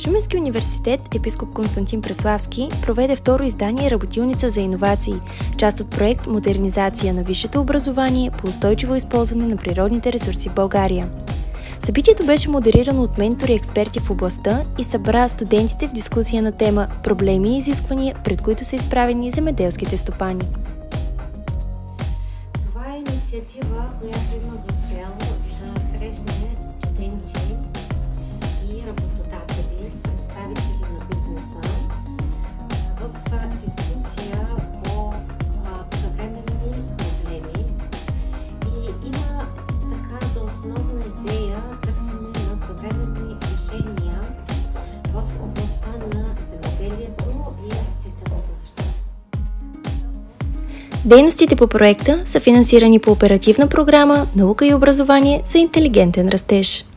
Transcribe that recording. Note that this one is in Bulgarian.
Шуменски университет епископ Константин Преславски проведе второ издание Работилница за иновации, част от проект Модернизация на висшето образование по устойчиво използване на природните ресурси в България. Събитието беше модерирано от ментори и експерти в областта и събра студентите в дискусия на тема проблеми и изисквания, пред които са изправени земеделските стопани. Това е инициатива, която има за цел да срещне студенти и работодатели, представители на бизнеса в дискусия по съвременни проблеми и има така за основна идея търсене на съвременни решения в областта на земеделието и растителната защита. Дейностите по проекта са финансирани по оперативна програма «Наука и образование за интелигентен растеж».